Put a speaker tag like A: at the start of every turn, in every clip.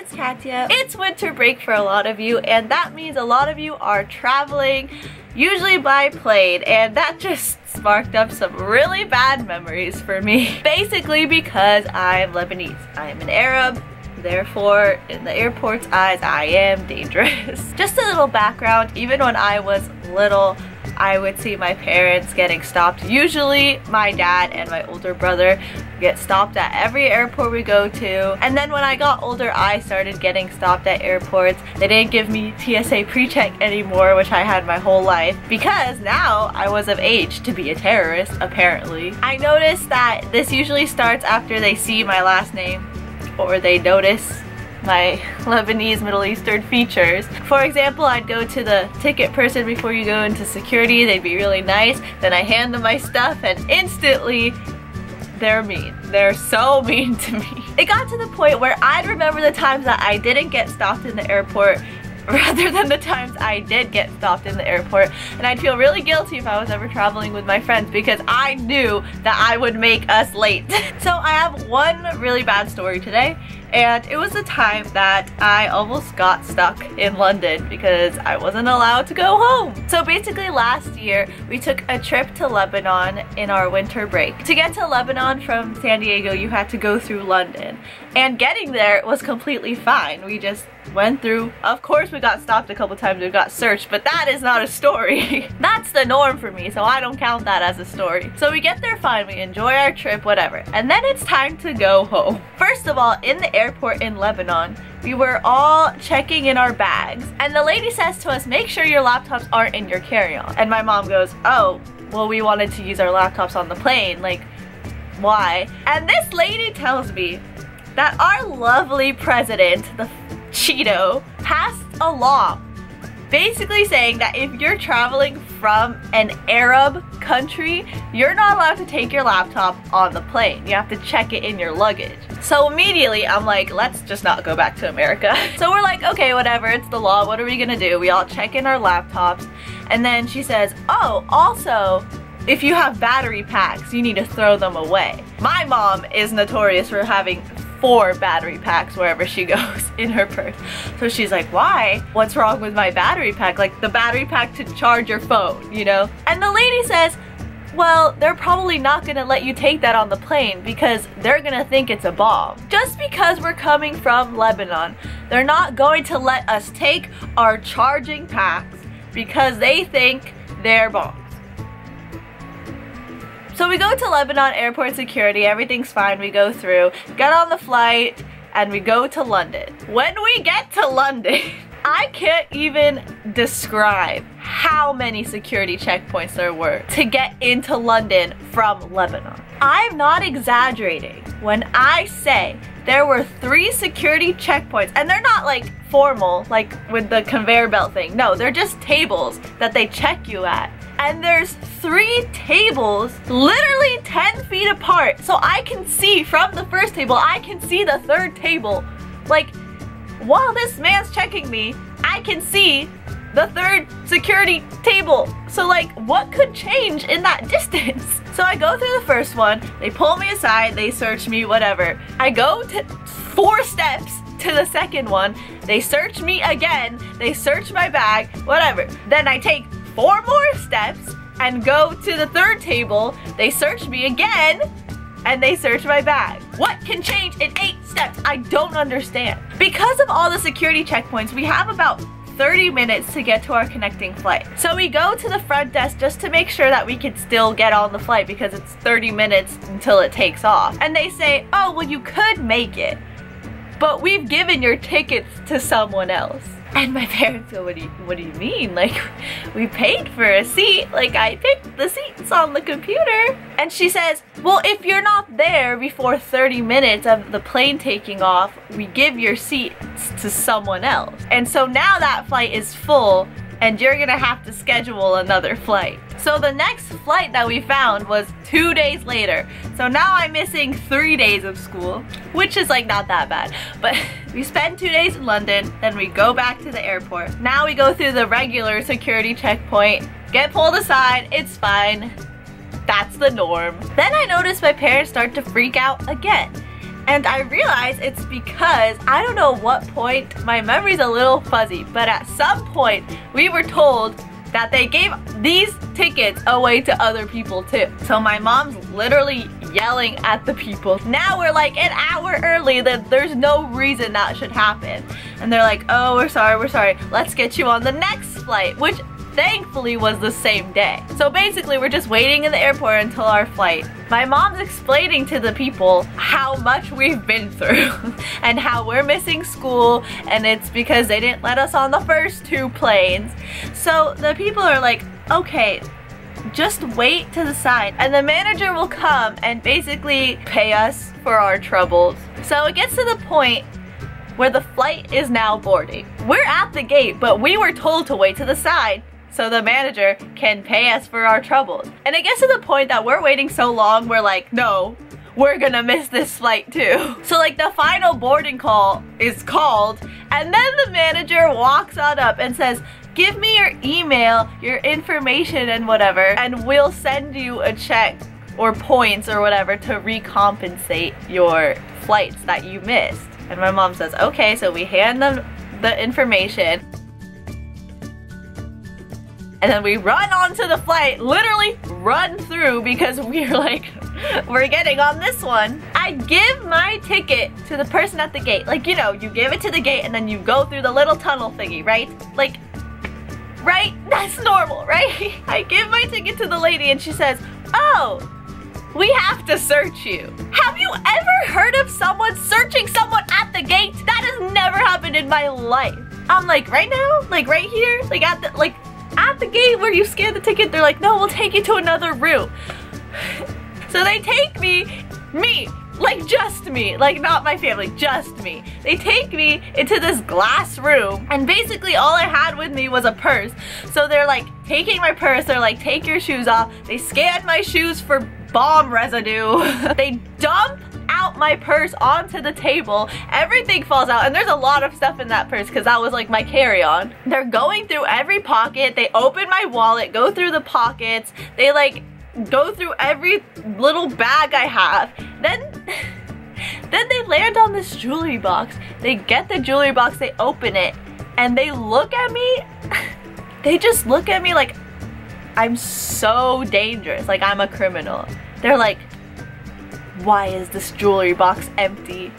A: it's Katya. It's winter break for a lot of you, and that means a lot of you are traveling, usually by plane, and that just sparked up some really bad memories for me. Basically because I'm Lebanese. I am an Arab, therefore in the airport's eyes I am dangerous. Just a little background, even when I was little, I would see my parents getting stopped. Usually my dad and my older brother get stopped at every airport we go to. And then when I got older, I started getting stopped at airports. They didn't give me TSA pre-check anymore, which I had my whole life, because now I was of age to be a terrorist, apparently. I noticed that this usually starts after they see my last name or they notice my Lebanese Middle Eastern features. For example, I'd go to the ticket person before you go into security. They'd be really nice. Then I hand them my stuff and instantly they're mean. They're so mean to me. It got to the point where I'd remember the times that I didn't get stopped in the airport rather than the times I did get stopped in the airport, and I'd feel really guilty if I was ever traveling with my friends because I knew that I would make us late. So I have one really bad story today, and it was the time that I almost got stuck in London because I wasn't allowed to go home. So basically last year we took a trip to Lebanon in our winter break. To get to Lebanon from San Diego you had to go through London, and getting there was completely fine. We just went through. Of course we got stopped a couple times, we got searched, but that is not a story. That's the norm for me, so I don't count that as a story. So we get there fine, we enjoy our trip, whatever, and then it's time to go home. First of all, in the airport in Lebanon, we were all checking in our bags, and the lady says to us, make sure your laptops aren't in your carry-on. And my mom goes, oh, well, we wanted to use our laptops on the plane, like, why? And this lady tells me that our lovely president, the Cheeto, passed a law basically saying that if you're traveling from an Arab country, you're not allowed to take your laptop on the plane. You have to check it in your luggage. So immediately I'm like, let's just not go back to America. So we're like, okay, whatever, it's the law, what are we gonna do? We all check in our laptops, and then she says, oh, also, if you have battery packs, you need to throw them away. My mom is notorious for having 4 battery packs wherever she goes in her purse. So she's like, why? What's wrong with my battery pack? Like the battery pack to charge your phone, you know? And the lady says, well, they're probably not gonna let you take that on the plane because they're gonna think it's a bomb. Just because we're coming from Lebanon, they're not going to let us take our charging packs because they think they're bombs. So we go to Lebanon airport security, everything's fine, we go through, get on the flight, and we go to London. When we get to London, I can't even describe how many security checkpoints there were to get into London from Lebanon. I'm not exaggerating when I say there were 3 security checkpoints, and they're not like formal, like with the conveyor belt thing. No, they're just tables that they check you at. And there's 3 tables literally 10 feet apart. So I can see from the first table, I can see the 3rd table. Like, while this man's checking me, I can see the 3rd security table. So like, what could change in that distance? So I go through the first one, they pull me aside, they search me, whatever. I go to 4 steps to the second one, they search me again, they search my bag, whatever. Then I take 4 more steps and go to the 3rd table, they search me again, and they search my bag. What can change in 8 steps? I don't understand. Because of all the security checkpoints, we have about 30 minutes to get to our connecting flight. So we go to the front desk just to make sure that we can still get on the flight because it's 30 minutes until it takes off. And they say, oh, well, you could make it, but we've given your tickets to someone else. And my parents go, what do you mean? Like, we paid for a seat. Like, I picked the seats on the computer. And she says, well, if you're not there before 30 minutes of the plane taking off, we give your seats to someone else. And so now that flight is full, and you're gonna have to schedule another flight. So the next flight that we found was 2 days later. So now I'm missing 3 days of school, which is like not that bad. But we spend 2 days in London, then we go back to the airport. Now we go through the regular security checkpoint, get pulled aside, it's fine. That's the norm. Then I notice my parents start to freak out again. And I realize it's because, I don't know what point, my memory's a little fuzzy, but at some point we were told that they gave these tickets away to other people too. So my mom's literally yelling at the people. Now we're like an hour early, that there's no reason that should happen. And they're like, oh, we're sorry, let's get you on the next flight, which thankfully was the same day. So basically we're just waiting in the airport until our flight. My mom's explaining to the people how much we've been through and how we're missing school, and it's because they didn't let us on the first 2 planes. So the people are like, okay, just wait to the side and the manager will come and basically pay us for our troubles. So it gets to the point where the flight is now boarding. We're at the gate, but we were told to wait to the side so the manager can pay us for our troubles. And it gets to the point that we're waiting so long, we're like, no, we're gonna miss this flight too. So like the final boarding call is called, and then the manager walks on up and says, give me your email, your information and whatever, and we'll send you a check or points or whatever to recompensate your flights that you missed. And my mom says, okay, so we hand them the information. And then we run onto the flight, literally run through because we're like, we're getting on this one. I give my ticket to the person at the gate. Like, you know, you give it to the gate and then you go through the little tunnel thingy, right? Like, right? That's normal, right? I give my ticket to the lady and she says, oh, we have to search you. Have you ever heard of someone searching someone at the gate? That has never happened in my life. I'm like, right now? Like right here? Like at the gate where you scan the ticket, they're like, no, we'll take you to another room. So they take me, like just me, like not my family, just me. They take me into this glass room and basically all I had with me was a purse. So they're like taking my purse, they're like, take your shoes off. They scan my shoes for bomb residue. They dump out my purse onto the table. Everything falls out, and there's a lot of stuff in that purse because that was like my carry-on. They're going through every pocket. They open my wallet, go through the pockets. They like go through every little bag I have. Then they land on this jewelry box. They get the jewelry box, they open it, and they look at me. They just look at me like I'm so dangerous, like I'm a criminal. They're like, why is this jewelry box empty?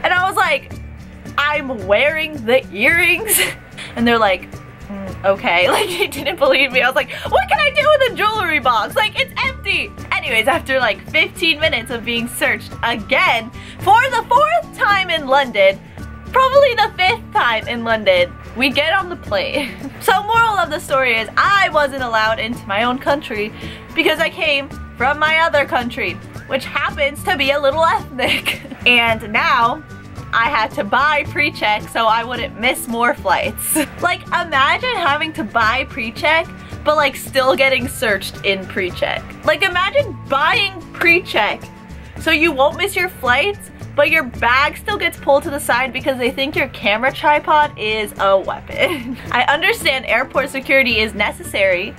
A: And I was like, I'm wearing the earrings. And they're like, okay. Like, they didn't believe me. I was like, what can I do with a jewelry box? Like, it's empty. Anyways, after like 15 minutes of being searched again for the 4th time in London, probably the 5th time in London, we get on the plane. So moral of the story is I wasn't allowed into my own country because I came from my other country, which happens to be a little ethnic. And now I had to buy pre-check so I wouldn't miss more flights. Like, imagine having to buy pre-check but like still getting searched in pre-check. Like, imagine buying pre-check so you won't miss your flights, but your bag still gets pulled to the side because they think your camera tripod is a weapon. I understand airport security is necessary,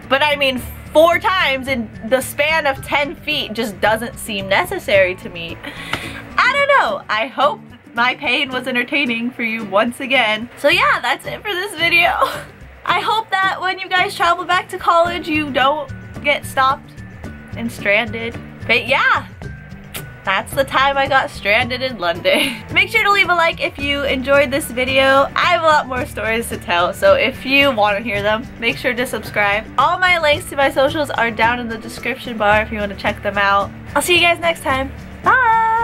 A: but I mean 4 times in the span of 10 feet just doesn't seem necessary to me. I don't know. I hope my pain was entertaining for you once again. So yeah, that's it for this video. I hope that when you guys travel back to college, you don't get stopped and stranded. But yeah, that's the time I got stranded in London. Make sure to leave a like if you enjoyed this video. I have a lot more stories to tell, so if you want to hear them, make sure to subscribe. All my links to my socials are down in the description bar if you want to check them out. I'll see you guys next time. Bye!